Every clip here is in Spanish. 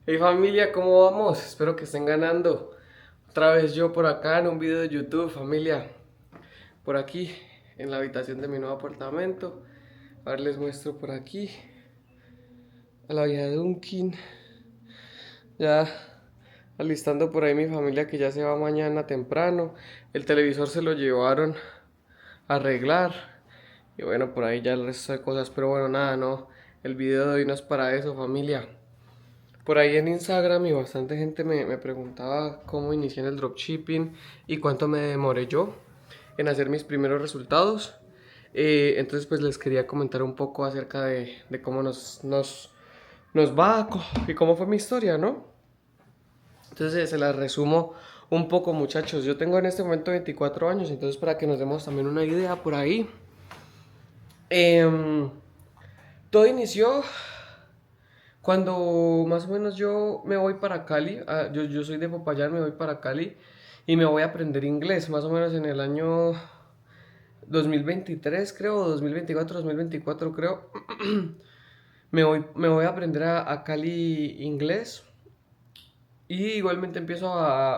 Hey familia, ¿cómo vamos? Espero que estén ganando. Otra vez yo por acá en un video de YouTube, familia. Por aquí, en la habitación de mi nuevo apartamento. A ver, les muestro por aquí. A la vieja Dunkin. Ya alistando por ahí mi familia que ya se va mañana temprano. El televisor se lo llevaron a arreglar. Y bueno, por ahí ya el resto de cosas. Pero bueno, nada, no. El video de hoy no es para eso, familia. Por ahí en Instagram y bastante gente me preguntaba cómo inicié en el dropshipping y cuánto me demoré yo en hacer mis primeros resultados. Entonces pues les quería comentar un poco acerca de cómo nos va y cómo fue mi historia, ¿no? Entonces se las resumo un poco, muchachos. Yo tengo en este momento 24 años, entonces para que nos demos también una idea por ahí. Em, Todo inició cuando más o menos yo me voy para Cali. Yo soy de Popayán, me voy para Cali y me voy a aprender inglés, más o menos en el año 2023 creo, o 2024, 2024 creo. Me voy a aprender a Cali inglés y igualmente empiezo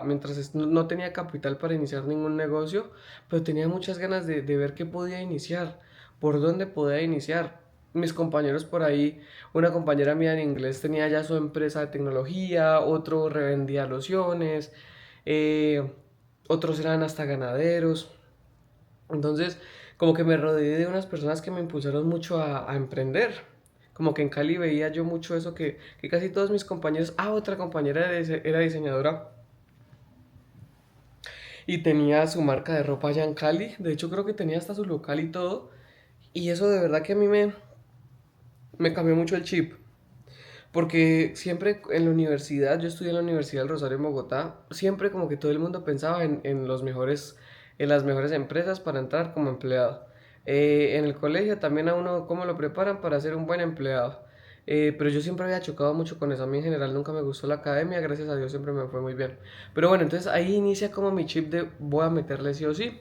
mientras no tenía capital para iniciar ningún negocio, pero tenía muchas ganas de ver qué podía iniciar, por dónde podía iniciar. Mis compañeros por ahí, una compañera mía en inglés tenía ya su empresa de tecnología, otro revendía lociones, eh, otros eran hasta ganaderos. Entonces, como que me rodeé de unas personas que me impulsaron mucho a emprender. Como que en Cali veía yo mucho eso que casi todos mis compañeros, otra compañera era diseñadora y tenía su marca de ropa allá en Cali. De hecho, creo que tenía hasta su local y todo. Y eso de verdad que a mí me cambió mucho el chip. Porque siempre en la universidad, yo estudié en la Universidad del Rosario en Bogotá, siempre como que todo el mundo pensaba en las mejores empresas para entrar como empleado. En el colegio también a uno cómo lo preparan para ser un buen empleado. Pero yo siempre había chocado mucho con eso. A mí en general nunca me gustó la academia, gracias a Dios siempre me fue muy bien. Pero bueno, entonces ahí inicia como mi chip de voy a meterle sí o sí.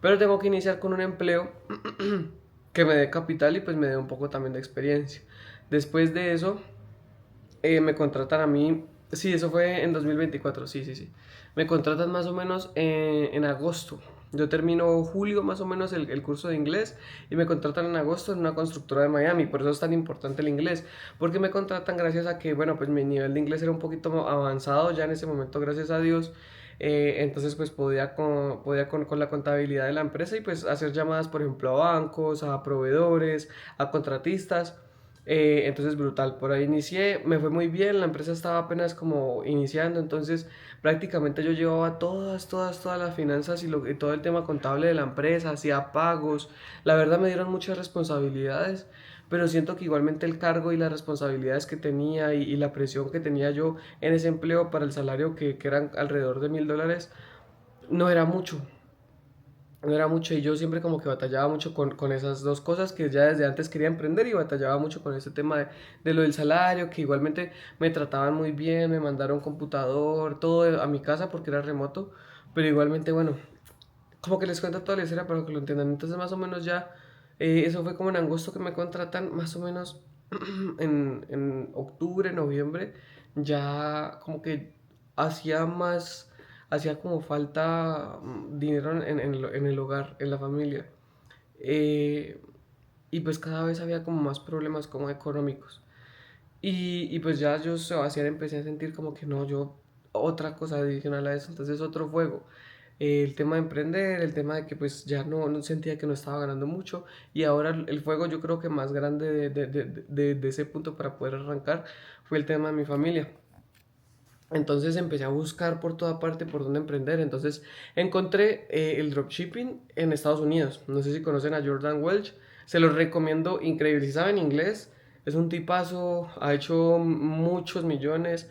Pero tengo que iniciar con un empleo que me dé capital y pues me dé un poco también de experiencia. Después de eso, me contratan a mí, sí, eso fue en 2024, sí, sí, sí. Me contratan más o menos en agosto. Yo termino julio más o menos el curso de inglés y me contratan en agosto en una constructora de Miami. Por eso es tan importante el inglés. Porque me contratan gracias a que, bueno, pues mi nivel de inglés era un poquito avanzado ya en ese momento, gracias a Dios. Entonces pues podía con la contabilidad de la empresa y pues hacer llamadas, por ejemplo, a bancos, a proveedores, a contratistas. Entonces brutal, por ahí inicié, me fue muy bien, la empresa estaba apenas como iniciando, entonces prácticamente yo llevaba todas las finanzas y todo el tema contable de la empresa, hacía pagos, la verdad me dieron muchas responsabilidades, pero siento que igualmente el cargo y las responsabilidades que tenía y la presión que tenía yo en ese empleo para el salario que eran alrededor de $1000, no era mucho, no era mucho y yo siempre como que batallaba mucho con esas dos cosas que ya desde antes quería emprender y batallaba mucho con ese tema de lo del salario, que igualmente me trataban muy bien, me mandaron computador, todo a mi casa porque era remoto, pero igualmente bueno, como que les cuento toda la historia para que lo entiendan. Entonces más o menos ya, eso fue como en agosto que me contratan, más o menos en octubre, noviembre, ya como que hacía más, hacía como falta dinero en el hogar, en la familia. Eh, y pues cada vez había como más problemas como económicos. Y pues ya yo Sebastián empecé a sentir como que no, yo otra cosa adicional a eso, entonces otro fuego. El tema de emprender, el tema de que pues ya no sentía que no estaba ganando mucho y ahora el fuego yo creo que más grande de ese punto para poder arrancar fue el tema de mi familia. Entonces empecé a buscar por toda parte por dónde emprender. Entonces encontré el dropshipping en Estados Unidos. No sé si conocen a Jordan Welch. Se los recomiendo increíble. Si saben inglés, es un tipazo. Ha hecho muchos millones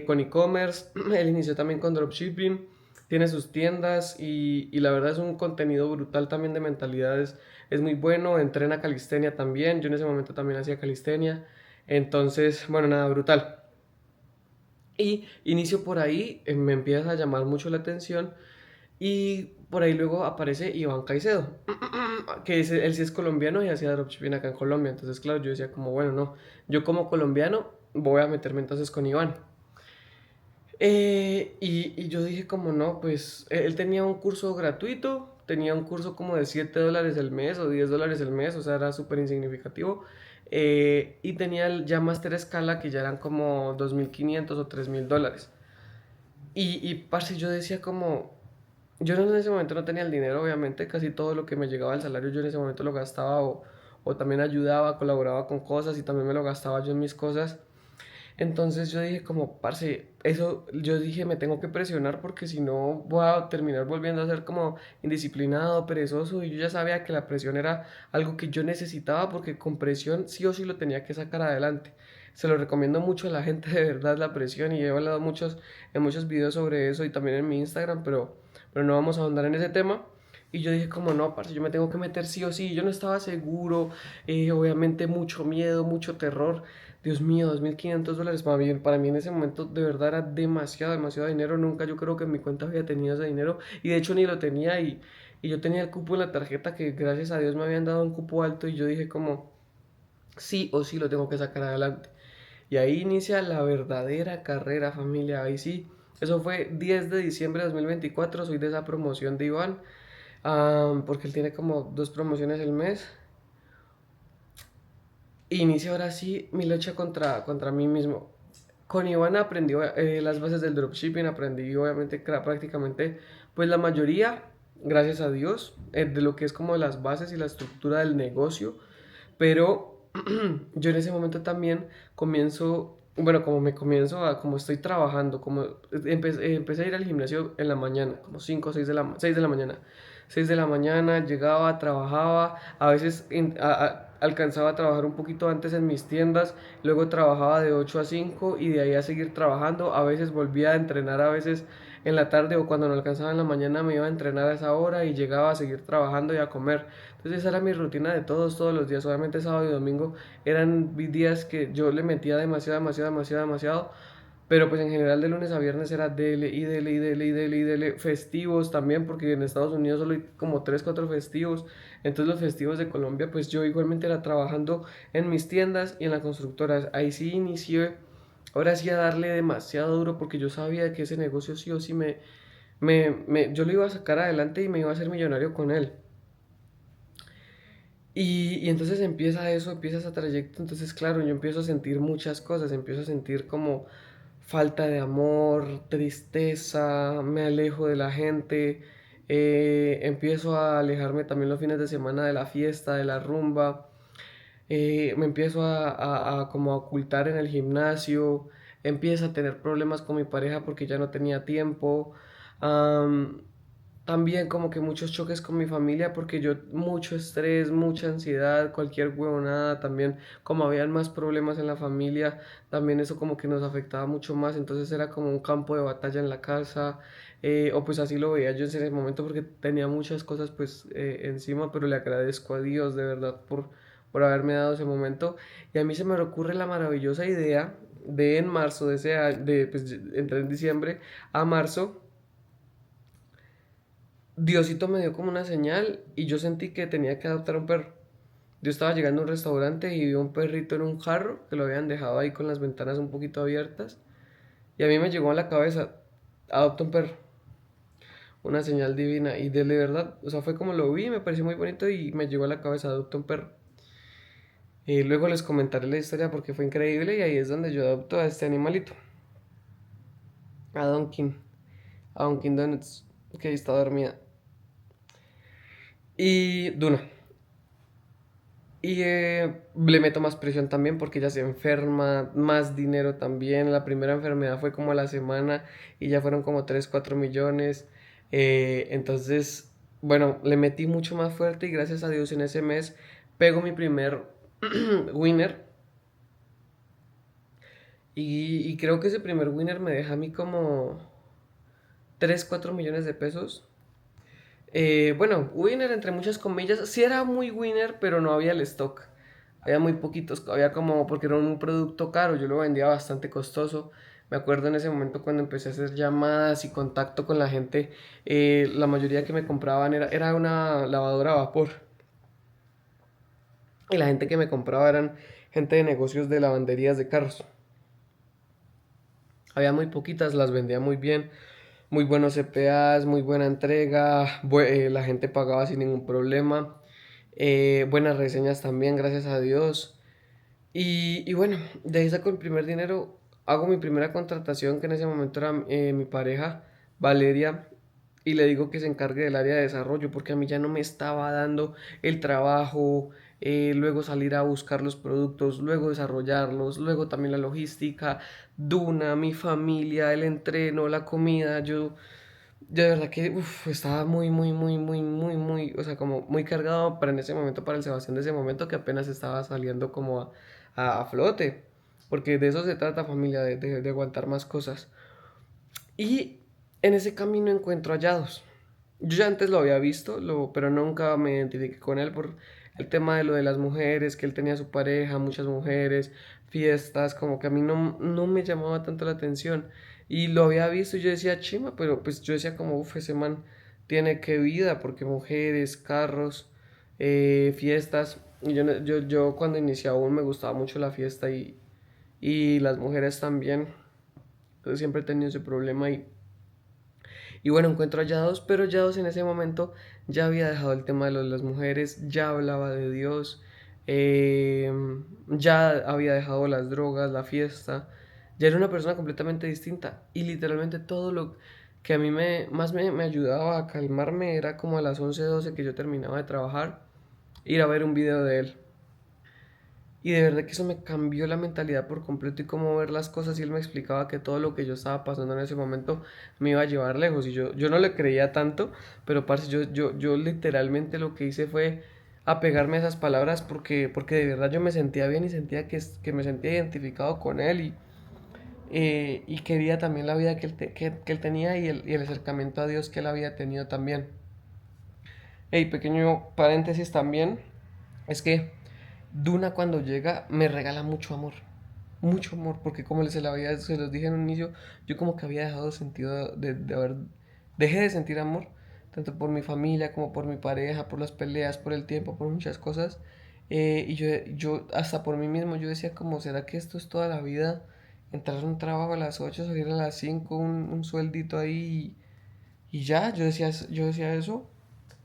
con e-commerce. Él inició también con dropshipping. Tiene sus tiendas y la verdad es un contenido brutal también de mentalidades. Es muy bueno. Entrena calistenia también. Yo en ese momento también hacía calistenia. Entonces, bueno, nada, brutal. Y inicio por ahí, me empieza a llamar mucho la atención y por ahí luego aparece Iván Caicedo, él sí es colombiano y hacía dropshipping acá en Colombia. Entonces, claro, yo decía como, bueno, no, yo como colombiano voy a meterme entonces con Iván. Y yo dije como no, pues él tenía un curso gratuito, tenía un curso como de $7 el mes o $10 el mes, o sea, era súper insignificativo. Y tenía ya Master Scala que ya eran como 2.500 o $3.000. Parce, yo decía como, yo en ese momento no tenía el dinero, obviamente, casi todo lo que me llegaba al salario yo en ese momento lo gastaba o también ayudaba, colaboraba con cosas y también me lo gastaba yo en mis cosas. Entonces yo dije como, parce, eso, yo dije, me tengo que presionar porque si no voy a terminar volviendo a ser como indisciplinado, perezoso, y yo ya sabía que la presión era algo que yo necesitaba porque con presión sí o sí lo tenía que sacar adelante. Se lo recomiendo mucho a la gente, de verdad, la presión, y he hablado en muchos videos sobre eso y también en mi Instagram, pero no vamos a ahondar en ese tema. Y yo dije como no, parce, yo me tengo que meter sí o sí. Yo no estaba seguro, obviamente mucho miedo, mucho terror. Dios mío, $2.500 para mí en ese momento de verdad era demasiado, demasiado dinero. Nunca yo creo que en mi cuenta había tenido ese dinero y de hecho ni lo tenía y yo tenía el cupo en la tarjeta que gracias a Dios me habían dado un cupo alto y yo dije como sí o sí lo tengo que sacar adelante. Y ahí inicia la verdadera carrera, familia. Ahí sí, eso fue 10 de diciembre de 2024. Soy de esa promoción de Iván, porque él tiene como dos promociones el mes. Inicio ahora sí mi lucha contra mí mismo. Con Iván aprendí las bases del dropshipping, aprendí obviamente prácticamente, pues la mayoría, gracias a Dios, de lo que es como las bases y la estructura del negocio, pero yo en ese momento también comienzo, bueno, como estoy trabajando, como empecé a ir al gimnasio en la mañana, como 5 o 6 de la mañana. 6 de la mañana llegaba, trabajaba, a veces alcanzaba a trabajar un poquito antes en mis tiendas, luego trabajaba de 8 a 5 y de ahí a seguir trabajando, a veces volvía a entrenar, a veces en la tarde o cuando no alcanzaba en la mañana me iba a entrenar a esa hora y llegaba a seguir trabajando y a comer. Entonces esa era mi rutina de todos los días. Obviamente sábado y domingo eran días que yo le metía demasiado, demasiado, demasiado, demasiado. Pero pues en general de lunes a viernes era dele y dele y dele y dele y dele. Festivos también, porque en Estados Unidos solo hay como 3 4 festivos. Entonces los festivos de Colombia, pues yo igualmente era trabajando en mis tiendas y en la constructora. Ahí sí inicié, ahora sí a darle demasiado duro porque yo sabía que ese negocio sí o sí yo lo iba a sacar adelante y me iba a hacer millonario con él. Y entonces empieza eso, empieza ese trayecto, entonces claro, yo empiezo a sentir muchas cosas, empiezo a sentir como falta de amor, tristeza, me alejo de la gente, empiezo a alejarme también los fines de semana de la fiesta, de la rumba, me empiezo a como a ocultar en el gimnasio, empiezo a tener problemas con mi pareja porque ya no tenía tiempo. am, También como que muchos choques con mi familia porque yo mucho estrés, mucha ansiedad, cualquier huevonada, también como habían más problemas en la familia, también eso como que nos afectaba mucho más, entonces era como un campo de batalla en la casa, o pues así lo veía yo en ese momento porque tenía muchas cosas pues encima, pero le agradezco a Dios de verdad por haberme dado ese momento. Y a mí se me ocurre la maravillosa idea de en marzo de ese año, pues entré en diciembre a marzo. Diosito me dio como una señal y yo sentí que tenía que adoptar un perro. Yo estaba llegando a un restaurante y vi un perrito en un jarro que lo habían dejado ahí con las ventanas un poquito abiertas. Y a mí me llegó a la cabeza, adopta un perro. Una señal divina. Y de verdad, o sea, fue como lo vi, me pareció muy bonito y me llegó a la cabeza, adopta un perro. Y luego les comentaré la historia porque fue increíble y ahí es donde yo adopto a este animalito. A Donkin. A Donkin Donuts, que ahí está dormida. Y Duna. Y le meto más presión también porque ella se enferma, más dinero también. La primera enfermedad fue como a la semana y ya fueron como 3 4 millones. Entonces, bueno, le metí mucho más fuerte y gracias a Dios en ese mes pego mi primer winner. Y creo que ese primer winner me deja a mí como 3 4 millones de pesos. Bueno, winner entre muchas comillas, sí era muy winner, pero no había el stock. Había muy poquitos, había como, porque era un producto caro, yo lo vendía bastante costoso. Me acuerdo en ese momento cuando empecé a hacer llamadas y contacto con la gente, la mayoría que me compraban era una lavadora a vapor. Y la gente que me compraba eran gente de negocios de lavanderías de carros. Había muy poquitas, las vendía muy bien, muy buenos CPAs, muy buena entrega, la gente pagaba sin ningún problema, buenas reseñas también, gracias a Dios. Y bueno, de ahí saco el primer dinero, hago mi primera contratación, que en ese momento era mi pareja, Valeria, y le digo que se encargue del área de desarrollo, porque a mí ya no me estaba dando el trabajo, luego salir a buscar los productos, luego desarrollarlos, luego también la logística, Duna, mi familia, el entreno, la comida, yo de verdad que estaba muy, o sea, como muy cargado para en ese momento, para el Sebastián de ese momento que apenas estaba saliendo como a flote. Porque de eso se trata, familia, de aguantar más cosas. Y en ese camino encuentro hallados. Yo ya antes lo había visto, pero nunca me identifiqué con él por el tema de lo de las mujeres, que él tenía su pareja, muchas mujeres, fiestas, como que a mí no me llamaba tanto la atención. Y lo había visto y yo decía, chima, pero pues yo decía como, ese man tiene que vida, porque mujeres, carros, fiestas. Y yo, yo cuando inicié aún me gustaba mucho la fiesta y las mujeres también. Entonces siempre he tenido ese problema y bueno, encuentro a Yados, pero Yados en ese momento ya había dejado el tema de lo de las mujeres, ya hablaba de Dios, eh, ya había dejado las drogas, la fiesta, ya era una persona completamente distinta y literalmente todo lo que a mí me ayudaba a calmarme era como a las 11 12 que yo terminaba de trabajar, ir a ver un video de él. Y de verdad que eso me cambió la mentalidad por completo y cómo ver las cosas. Y él me explicaba que todo lo que yo estaba pasando en ese momento me iba a llevar lejos. Y yo no le creía tanto, pero parce, yo literalmente lo que hice fue apegarme a esas palabras porque de verdad yo me sentía bien y sentía que me sentía identificado con él y quería también la vida que él tenía y el acercamiento a Dios que él había tenido también. Hey, pequeño paréntesis también, es que Duna cuando llega me regala mucho amor, porque como se los dije en un inicio, yo como que había dejado sentido dejé de sentir amor, tanto por mi familia como por mi pareja, por las peleas, por el tiempo, por muchas cosas, y yo hasta por mí mismo, yo decía como, ¿será que esto es toda la vida? Entrar a un trabajo a las 8 salir a las 5 un sueldito ahí y ya, yo decía eso,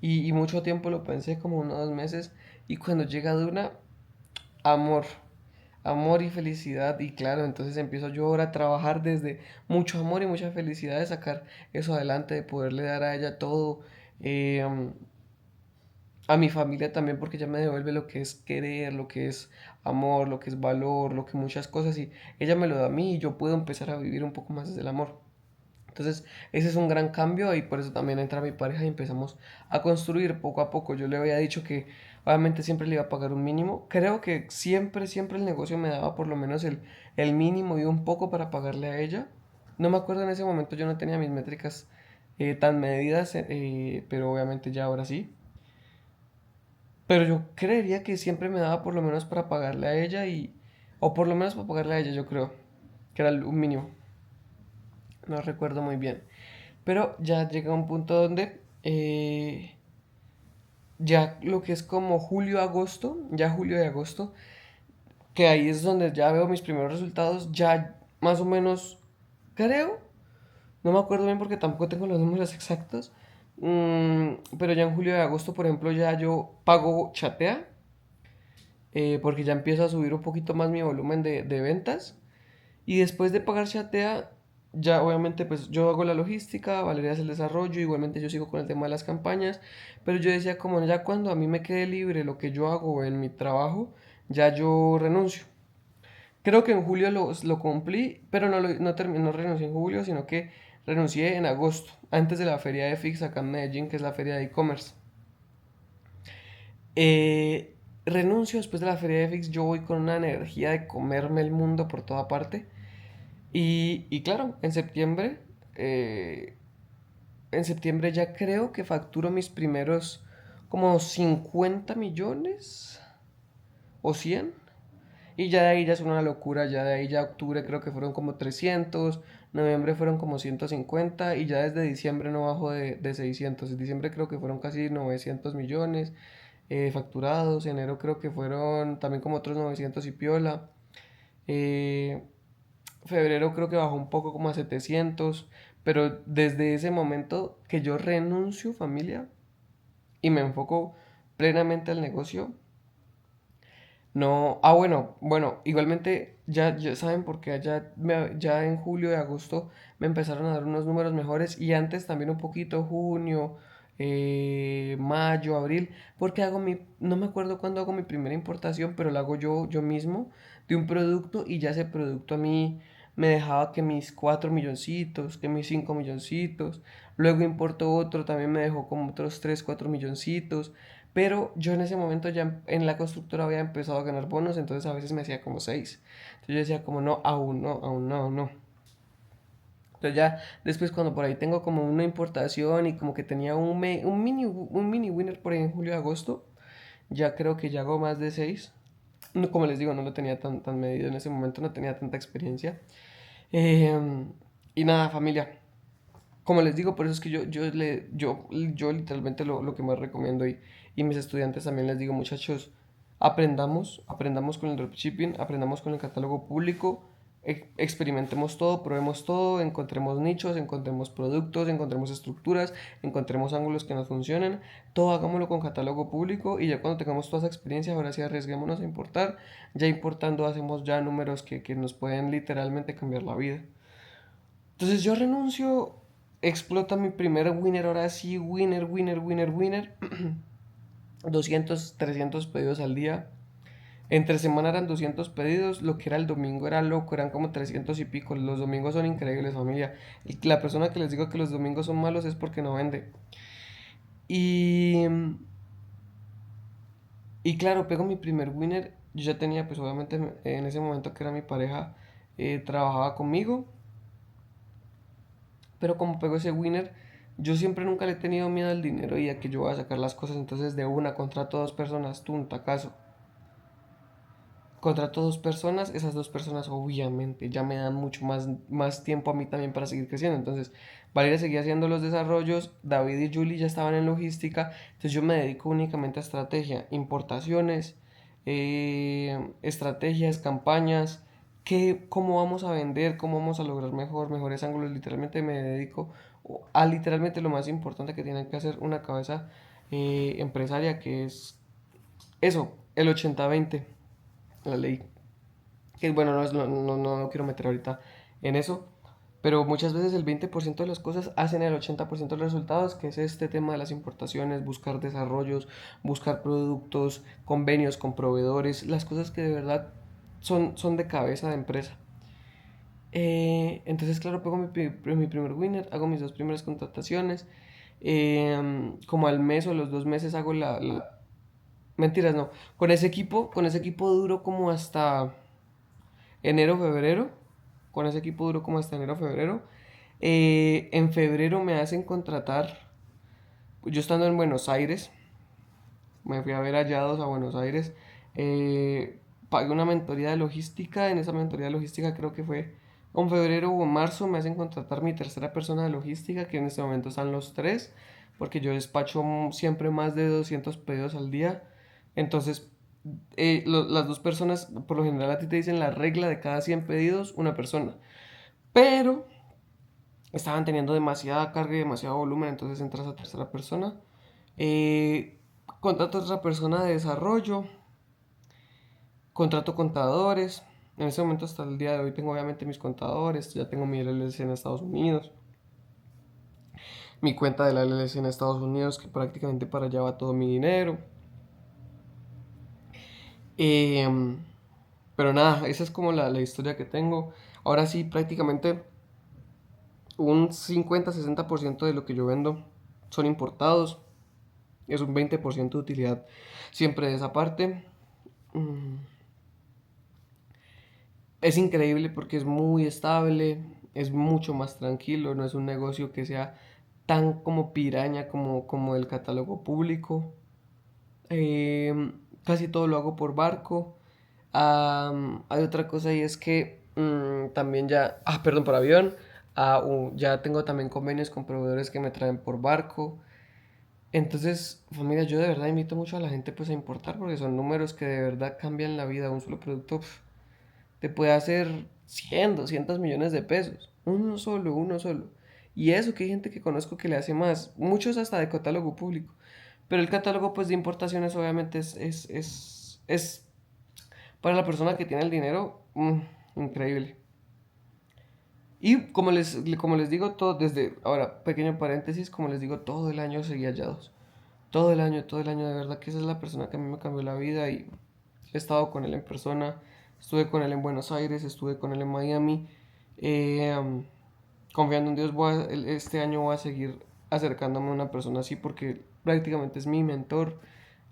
y mucho tiempo lo pensé, como unos 2 meses, y cuando llega Duna, amor, amor y felicidad. Y claro, entonces empiezo yo ahora a trabajar desde mucho amor y mucha felicidad de sacar eso adelante, de poderle dar a ella todo, eh, a mi familia también, porque ella me devuelve lo que es querer, lo que es amor, lo que es valor, lo que muchas cosas, y ella me lo da a mí y yo puedo empezar a vivir un poco más desde el amor. Entonces, ese es un gran cambio y por eso también entra mi pareja y empezamos a construir poco a poco. Yo le había dicho que obviamente siempre le iba a pagar un mínimo. Creo que siempre el negocio me daba por lo menos el mínimo y un poco para pagarle a ella. No me acuerdo en ese momento, yo no tenía mis métricas tan medidas, pero obviamente ya ahora sí. Pero yo creería que siempre me daba por lo menos para pagarle a ella o por lo menos para pagarle a ella, yo creo, que era un mínimo. No recuerdo muy bien. Pero ya llega un punto donde ya lo que es como julio, agosto, ya julio y agosto, que ahí es donde ya veo mis primeros resultados, ya más o menos creo, no me acuerdo bien porque tampoco tengo los números exactos, pero ya en julio y agosto, por ejemplo, ya yo pago Chatea, porque ya empiezo a subir un poquito más mi volumen de ventas. Y después de pagar Chatea, ya obviamente pues yo hago la logística, Valeria hace el desarrollo, igualmente yo sigo con el tema de las campañas, pero yo decía como ya cuando a mí me quede libre lo que yo hago en mi trabajo, ya yo renuncio. Creo que en julio lo cumplí, pero no renuncié en julio, sino que renuncié en agosto, antes de la feria de Fix acá en Medellín, que es la feria de e-commerce. Renuncio después de la feria de Fix, yo voy con una energía de comerme el mundo por toda parte. Y claro, eh, en septiembre ya creo que facturo mis primeros como 50 millones o 100. Y ya de ahí ya es una locura, ya de ahí ya octubre creo que fueron como 300, noviembre fueron como 150 y ya desde diciembre no bajo de 600. En diciembre creo que fueron casi 900 millones facturados, enero creo que fueron también como otros 900 y piola. Eh, Febrero creo que bajó un poco como a 700, pero desde ese momento que yo renuncio familia y me enfoco plenamente al negocio, no, bueno, igualmente ya saben porque ya en julio y agosto me empezaron a dar unos números mejores y antes también un poquito junio, mayo, abril, porque no me acuerdo cuándo hago mi primera importación, pero la hago yo mismo de un producto y ya ese producto a mí me dejaba que mis 4 milloncitos, que mis 5 milloncitos, luego importo otro, también me dejó como otros 3 4 milloncitos. Pero yo en ese momento ya en la constructora había empezado a ganar bonos, entonces a veces me hacía como 6. Entonces yo decía como no, aún no, aún no, aún no. Entonces ya después cuando por ahí tengo como una importación y como que tenía un mini winner por ahí en julio y agosto, ya creo que ya hago más de 6. No, como les digo, no lo tenía tan medido en ese momento, no tenía tanta experiencia. Eh, y nada, familia. Como les digo, por eso es que yo literalmente lo que más recomiendo y mis estudiantes también les digo, muchachos, aprendamos con el dropshipping, aprendamos con el catálogo público, experimentemos todo, probemos todo, encontremos nichos, encontremos productos, encontremos estructuras, encontremos ángulos que nos funcionen, todo hagámoslo con catálogo público y ya cuando tengamos toda esa experiencia, ahora sí arriesguémonos a importar, ya importando hacemos ya números que nos pueden literalmente cambiar la vida. Entonces yo renuncio, explota mi primer winner, ahora sí, winner. 200 300 pedidos al día. Entre semana eran 200 pedidos, lo que era el domingo era loco, eran como 300 y pico. Los domingos son increíbles, familia. Y la persona que les digo que los domingos son malos es porque no vende. Y, y claro, pego mi primer winner. Yo ya tenía, pues obviamente en ese momento que era mi pareja, trabajaba conmigo. Pero como pego ese winner, yo siempre nunca le he tenido miedo al dinero y a que yo voy a sacar las cosas. Entonces de una contrato a dos personas, tú un tacazo. Contrato a dos personas, esas dos personas obviamente ya me dan mucho más tiempo a mí también para seguir creciendo. Entonces Valeria seguía haciendo los desarrollos, David y Julie ya estaban en logística. Entonces yo me dedico únicamente a estrategia, importaciones, estrategias, campañas, cómo vamos a vender, cómo vamos a lograr mejores ángulos. Literalmente me dedico a literalmente lo más importante que tiene que hacer una cabeza empresaria, que es eso, el 80-20, la ley. Que bueno, no quiero meter ahorita en eso, pero muchas veces el 20% de las cosas hacen el 80% de los resultados, que es este tema de las importaciones, buscar desarrollos, buscar productos, convenios con proveedores, las cosas que de verdad son de cabeza de empresa. Entonces, claro, pego mi primer winner, hago mis dos primeras contrataciones. Como al mes o a los 2 meses hago Mentiras, no. Con ese equipo duro como hasta enero, febrero. Con ese equipo duro como hasta enero, febrero. En febrero me hacen contratar. Yo estando en Buenos Aires, me fui a ver hallados a Buenos Aires. Pagué una mentoría de logística. En esa mentoría de logística creo que fue en febrero o en marzo. Me hacen contratar mi tercera persona de logística, que en este momento están los tres, porque yo despacho siempre más de 200 pedidos al día. Entonces, las dos personas, por lo general a ti te dicen la regla de cada 100 pedidos, una persona. Pero estaban teniendo demasiada carga y demasiado volumen, entonces entras a tercera persona. Eh, Contrato a otra persona de desarrollo, contrato contadores. En ese momento hasta el día de hoy tengo obviamente mis contadores, ya tengo mi LLC en Estados Unidos, mi cuenta de la LLC en Estados Unidos, que prácticamente para allá va todo mi dinero. Em, pero nada, esa es como la historia que tengo. Ahora sí, prácticamente un 50-60% de lo que yo vendo son importados. Es un 20% de utilidad siempre de esa parte. Mm, Es increíble porque es muy estable, es mucho más tranquilo, no es un negocio que sea tan como piraña como el catálogo público. Casi todo lo hago por barco. Hay otra cosa y es que también perdón, por avión. Ya tengo también convenios con proveedores que me traen por barco. Entonces, familia, yo de verdad invito mucho a la gente pues a importar porque son números que de verdad cambian la vida. Un solo producto, te puede hacer 100, 200 millones de pesos. Uno solo, uno solo. Y eso que hay gente que conozco que le hace más, muchos hasta de catálogo público. Pero el catálogo pues de importaciones obviamente es para la persona que tiene el dinero, increíble. Y como les digo, todo desde, ahora, pequeño paréntesis, como les digo, todo el año seguía hallados. Todo el año, de verdad que esa es la persona que a mí me cambió la vida y he estado con él en persona, estuve con él en Buenos Aires, estuve con él en Miami. Eh, um, Confiando en Dios, este año voy a seguir acercándome a una persona así porque prácticamente es mi mentor.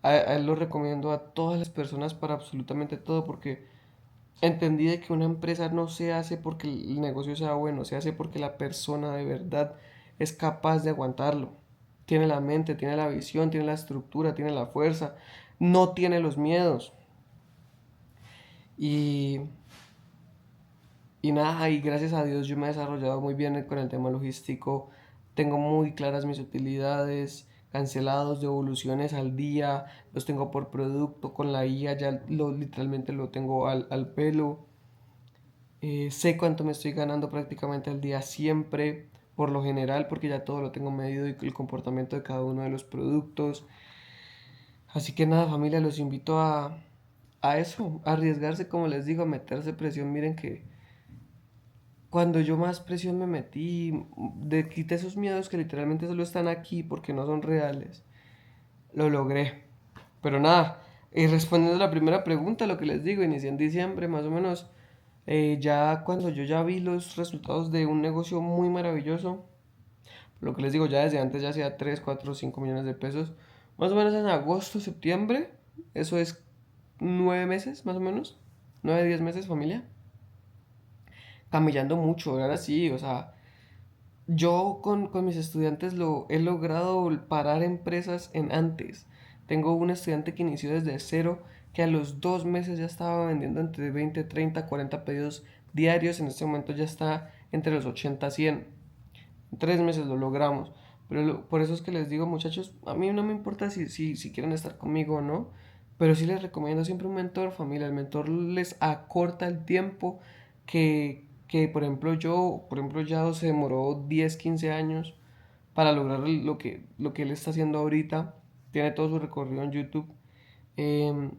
A él lo recomiendo a todas las personas para absolutamente todo porque entendí de que una empresa no se hace porque el negocio sea bueno, se hace porque la persona de verdad es capaz de aguantarlo. Tiene la mente, tiene la visión, tiene la estructura, tiene la fuerza, no tiene los miedos. Y, y nada, y gracias a Dios yo me he desarrollado muy bien con el tema logístico. Tengo muy claras mis utilidades, cancelados, devoluciones al día, los tengo por producto, con la IA ya literalmente lo tengo al pelo. Sé cuánto me estoy ganando prácticamente al día siempre, por lo general, porque ya todo lo tengo medido y el comportamiento de cada uno de los productos. Así que nada, familia, los invito a eso, a arriesgarse, como les digo, a meterse presión. Miren que cuando yo más presión me metí, quité esos miedos que literalmente solo están aquí porque no son reales, lo logré. Pero nada, y respondiendo a la primera pregunta, lo que les digo, inicié en diciembre más o menos. Ya cuando yo ya vi los resultados de un negocio muy maravilloso, lo que les digo, ya desde antes ya hacía 3 4 5 millones de pesos, más o menos en agosto, septiembre, eso es 9 meses más o menos, 9 10 meses familia, camellando mucho, ahora sí, o sea, yo con mis estudiantes lo he logrado parar empresas en antes. Tengo un estudiante que inició desde cero, que a los 2 meses ya estaba vendiendo entre 20 30 40 pedidos diarios. En este momento ya está entre los 80 100. En 3 meses lo logramos. Pero por eso es que les digo, muchachos, a mí no me importa si quieren estar conmigo o no, pero sí les recomiendo siempre un mentor, familia. El mentor les acorta el tiempo que por ejemplo, ya se demoró 10 15 años para lograr lo que él está haciendo ahorita. Tiene todo su recorrido en YouTube. Em,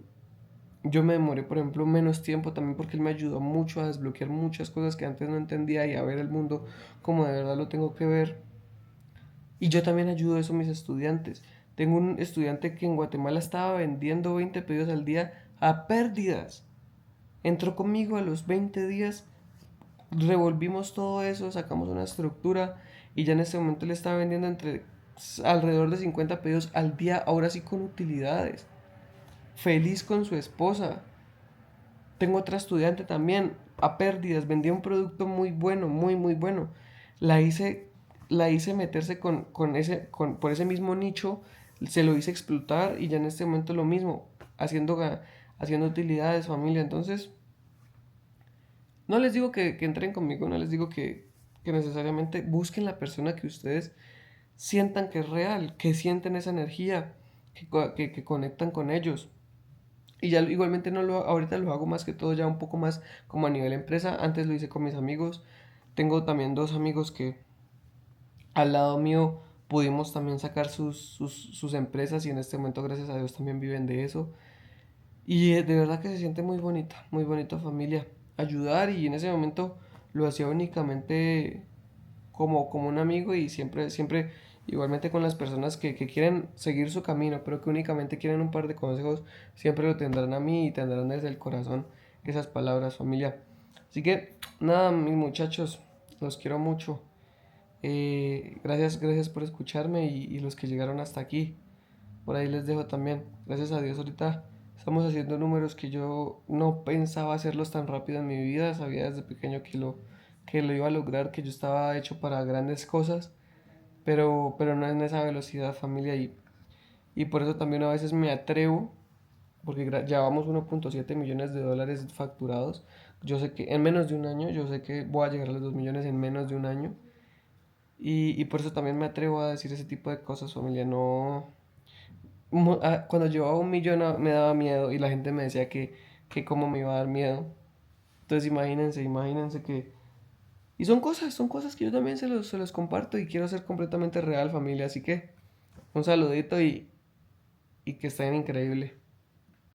yo me demoré, por ejemplo, menos tiempo también porque él me ayudó mucho a desbloquear muchas cosas que antes no entendía y a ver el mundo como de verdad lo tengo que ver. Y yo también ayudo eso a mis estudiantes. Tengo un estudiante que en Guatemala estaba vendiendo 20 pedidos al día a pérdidas. Entró conmigo a los 20 días, revolvimos todo eso, sacamos una estructura y ya en este momento le está vendiendo alrededor de 50 pedidos al día, ahora sí con utilidades. Feliz con su esposa. Tengo otra estudiante también a pérdidas, vendía un producto muy bueno, muy muy bueno. La hice, la hice meterse por ese mismo nicho, se lo hice explotar y ya en este momento lo mismo, haciendo utilidades, familia. Entonces, no les digo que entren conmigo, no les digo que necesariamente busquen la persona que ustedes sientan que es real, que sienten esa energía, que conectan con ellos. Y ya igualmente no lo, ahorita lo hago más que todo ya un poco más como a nivel empresa. Antes lo hice con mis amigos. Tengo también dos amigos que al lado mío pudimos también sacar sus empresas y en este momento gracias a Dios también viven de eso. Y de verdad que se siente muy bonita familia. Ayudar y en ese momento lo hacía únicamente como un amigo y siempre igualmente con las personas que quieren seguir su camino, pero que únicamente quieren un par de consejos, siempre lo tendrán a mí y tendrán desde el corazón esas palabras, familia. Así que nada, mis muchachos, los quiero mucho. Gracias por escucharme y los que llegaron hasta aquí. Por ahí les dejo también. Gracias a Dios ahorita estamos haciendo números que yo no pensaba hacerlos tan rápido en mi vida. Sabía desde pequeño que lo iba a lograr, que yo estaba hecho para grandes cosas, pero no en esa velocidad, familia. Y por eso también a veces me atrevo, porque llevamos 1.7 millones de dólares facturados. Yo sé que en menos de un año, yo sé que voy a llegar a los 2 millones en menos de un año. Y por eso también me atrevo a decir ese tipo de cosas, familia. No, cuando llevaba 1 millón me daba miedo y la gente me decía que cómo me iba a dar miedo. Entonces imagínense que... Y son cosas que yo también se los comparto y quiero ser completamente real, familia. Así que un saludito y que estén increíble.